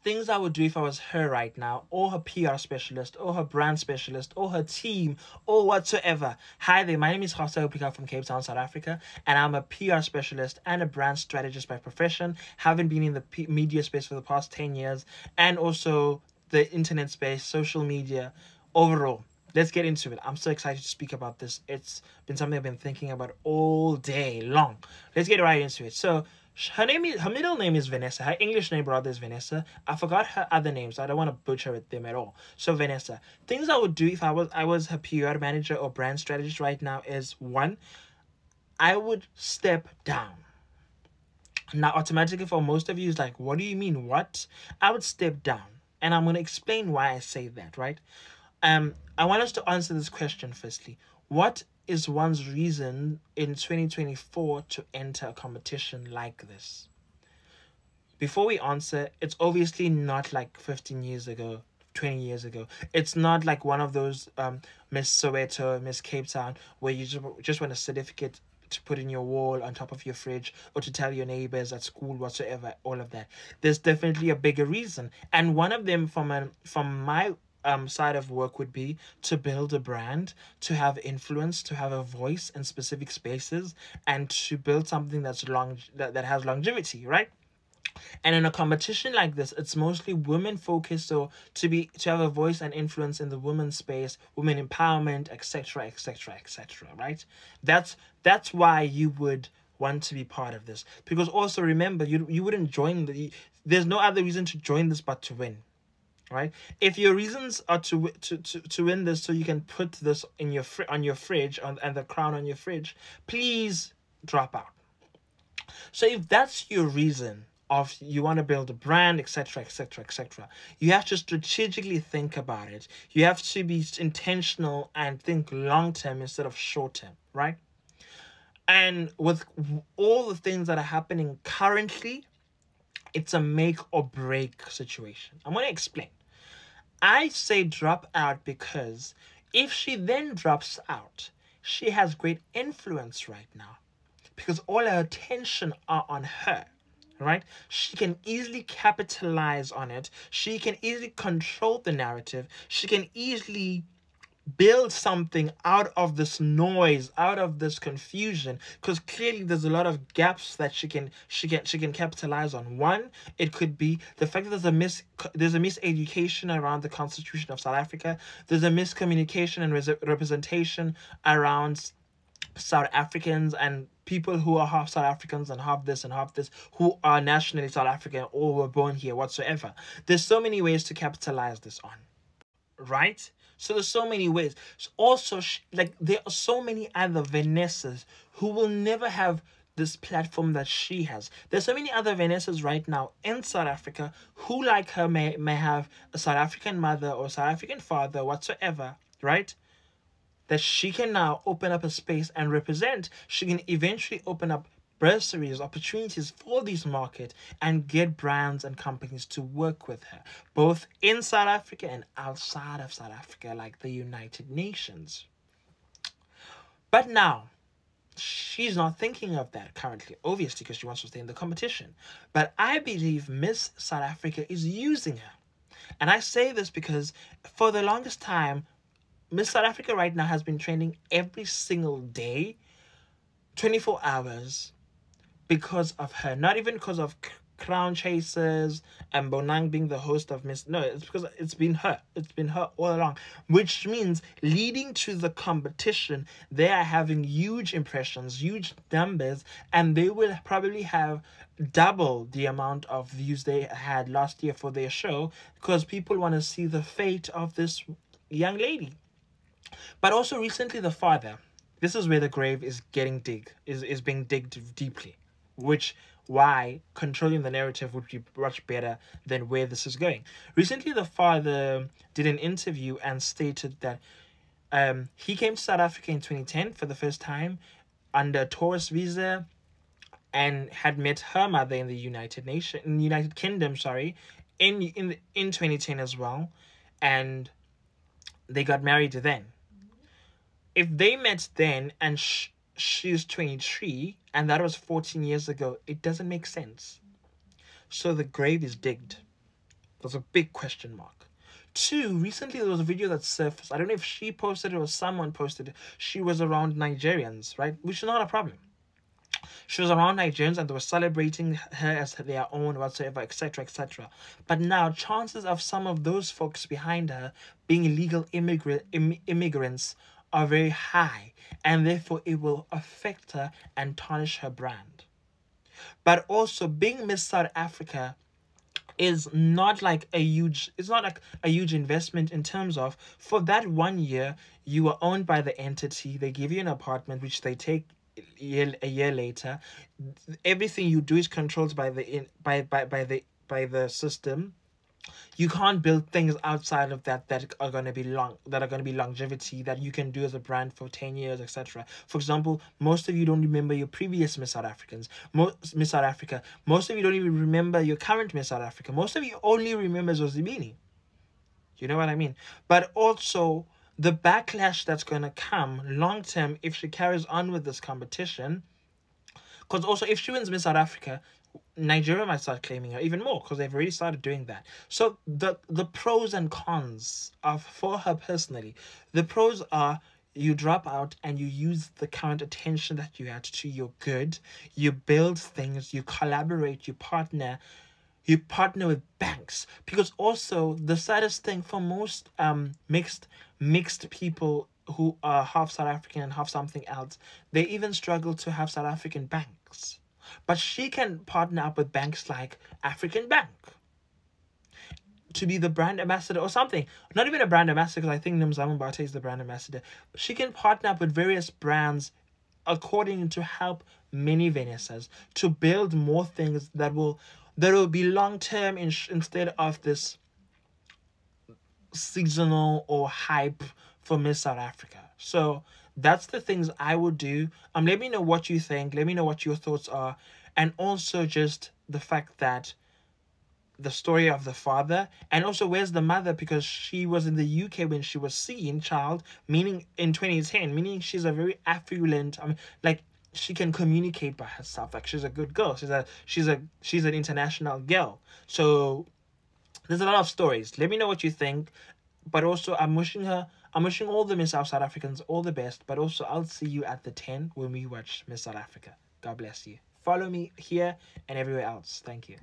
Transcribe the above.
things I would do if I was her right now, or her PR specialist, or her brand specialist, or her team, or whatsoever. Hi there, my name is Jose Opika from Cape Town, South Africa, and I'm a PR specialist and a brand strategist by profession, having been in the media space for the past 10 years, and also the internet space, social media, overall. Let's get into it. I'm so excited to speak about this. It's been something I've been thinking about all day long. Let's get right into it. So, her middle name is Vanessa. Her English name rather is Vanessa. I forgot her other names. So I don't want to butcher them at all. So Vanessa. Things I would do if I was her PR manager or brand strategist right now is, one, I would step down. Now, automatically for most of you, it's like, what do you mean? What? I would step down. And I'm going to explain why I say that, right? I want us to answer this question firstly. What is one's reason in 2024 to enter a competition like this? Before we answer, it's obviously not like 15 years ago, 20 years ago. It's not like one of those Miss Soweto, Miss Cape Town, where you just want a certificate to put in your wall on top of your fridge, or to tell your neighbors at school, whatsoever, all of that. There's definitely a bigger reason. And one of them from my side of work would be to build a brand, to have influence, to have a voice in specific spaces, and to build something that has longevity, right? And in a competition like this, it's mostly women focused, so to have a voice and influence in the women's space, women empowerment, etc., etc., etc., right? That's why you would want to be part of this. Because also remember, you wouldn't join there's no other reason to join this but to win. Right? If your reasons are to win this, so you can put this in on your fridge, and the crown on your fridge, please drop out. So if that's your reason of you want to build a brand, etc., etc., etc., you have to strategically think about it. You have to be intentional and think long term instead of short term, right? And with all the things that are happening currently, it's a make or break situation. I'm going to explain. I say drop out because if she then drops out, she has great influence right now, because all her attention are on her, right? She can easily capitalize on it. She can easily control the narrative. She can easily build something out of this noise, out of this confusion, because clearly there's a lot of gaps that she can capitalize on. One, it could be the fact that there's a miseducation around the Constitution of South Africa. There's a miscommunication and representation around South Africans and people who are half South Africans and half this, who are nationally South African or were born here whatsoever. There's so many ways to capitalize this on, right? So there's so many ways. Also, there are so many other Vanessas who will never have this platform that she has. There's so many other Vanessas right now in South Africa who, like her, may have a South African mother or South African father whatsoever, right? That she can now open up a space and represent. She can eventually open up bursaries, opportunities for these markets, and get brands and companies to work with her, both in South Africa and outside of South Africa, like the United Nations. But now, she's not thinking of that currently, obviously, because she wants to stay in the competition. But I believe Miss South Africa is using her. And I say this because for the longest time, Miss South Africa right now has been training every single day, 24 hours, because of her. Not even because of Crown Chasers and Bonang being the host of Miss. No, it's because it's been her. It's been her all along. Which means leading to the competition, they are having huge impressions, huge numbers, and they will probably have double the amount of views they had last year for their show, because people want to see the fate of this young lady. But also recently the father, this is where the grave is being digged deeply, which why controlling the narrative would be much better than where this is going. Recently the father did an interview and stated that he came to South Africa in 2010 for the first time under a tourist visa, and had met her mother in the United Kingdom, in 2010 as well, and they got married then. If they met then and she's 23 and that was 14 years ago, it doesn't make sense. So the grave is digged. There's a big question mark. 2, recently there was a video that surfaced. I don't know if she posted it or someone posted it. She was around Nigerians, right? Which is not a problem. She was around Nigerians and they were celebrating her as their own, whatsoever, etc., etc. But now, chances of some of those folks behind her being illegal immigrants are very high, and therefore it will affect her and tarnish her brand. But also, being Miss South Africa is not like a huge, it's not like a huge investment in terms of, for that 1 year you were owned by the entity, they give you an apartment which they take a year later. Everything you do is controlled by the system. You can't build things outside of that are going to be longevity, that you can do as a brand for 10 years, etc. For example, most of you don't remember your previous Miss South Africans, Miss South Africa. Most of you don't even remember your current Miss South Africa. Most of you only remember Zozibini. You know what I mean? But also, the backlash that's going to come long term if she carries on with this competition, because also if she wins Miss South Africa, Nigeria might start claiming her even more, because they've already started doing that. So the pros and cons of, for her personally, the pros are you drop out and you use the current attention that you had to your good. You build things, you collaborate, you partner with banks, because also the saddest thing for most mixed people who are half South African and half something else, they even struggle to have South African banks. But she can partner up with banks like African Bank to be the brand ambassador or something. Not even a brand ambassador, because I think Nomzamo Mbate is the brand ambassador. She can partner up with various brands according to help many Vanessas to build more things that will be long term instead of this seasonal or hype for Miss South Africa. So that's the things I would do. Let me know what you think. Let me know what your thoughts are. And also just the fact that the story of the father, and also where's the mother, because she was in the UK when she was seen, child, meaning in 2010, meaning she's a very affluent, like, she can communicate by herself, like she's a good girl, she's an international girl. So there's a lot of stories. Let me know what you think. But also, I'm wishing all the Miss South Africans all the best. But also, I'll see you at the 10 when we watch Miss South Africa. God bless you. Follow me here and everywhere else. Thank you.